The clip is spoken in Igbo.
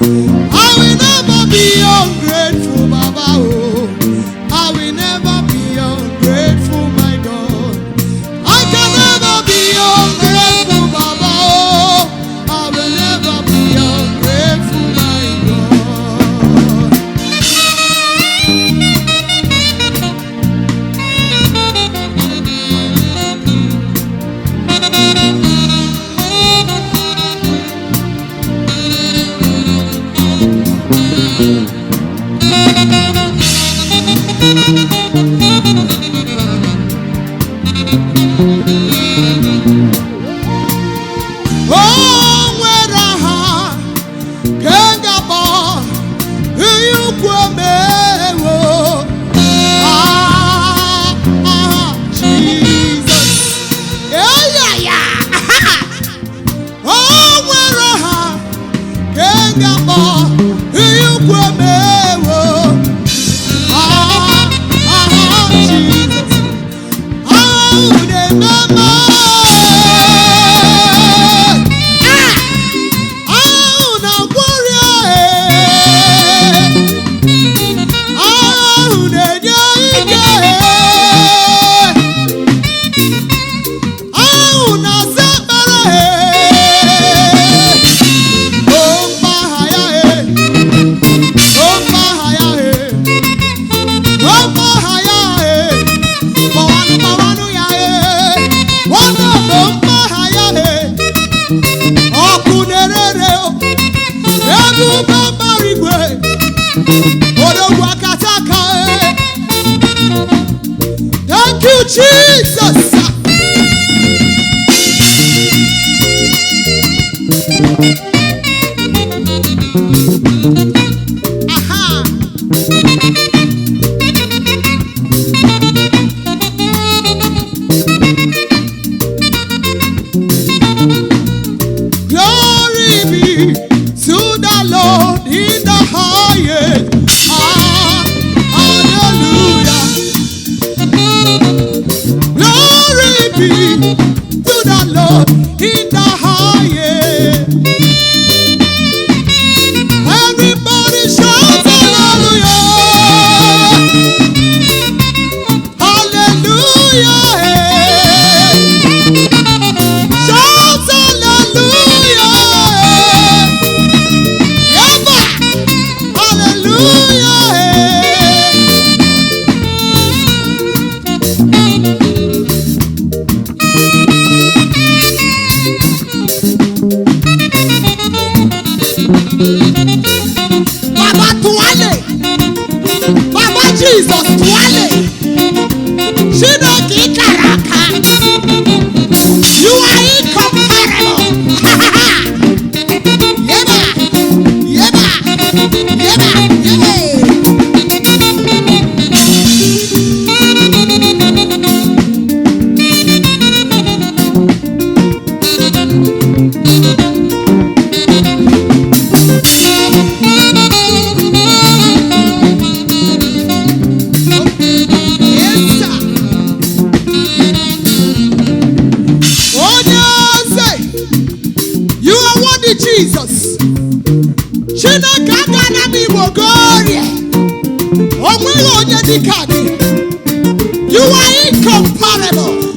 I will never be ungrateful, Baba. Oh, I will never be ungrateful, my God. I can never be ungrateful, Baba. Oh, I will never be ungrateful, my God. Oh, where I can't you go me. Jesus. Yeah, yeah, yeah. Oh, where I can't you go me. Jesus. Oh, the mama. Thank you, Jesus. Aha. Glory be to the Lord in the highest. Hallelujah. Glory be to the Lord in the highest. Everybody shout hallelujah. Hallelujah. Shout hallelujah. Hallelujah. Baba tuale, Baba Jesus tuale, Shinoki Karaka, you are incomparable. Yeba, yeba, yeba, yeba. Jesus, Chineke na mi wogorie, onwe onye dika gị. You are incomparable.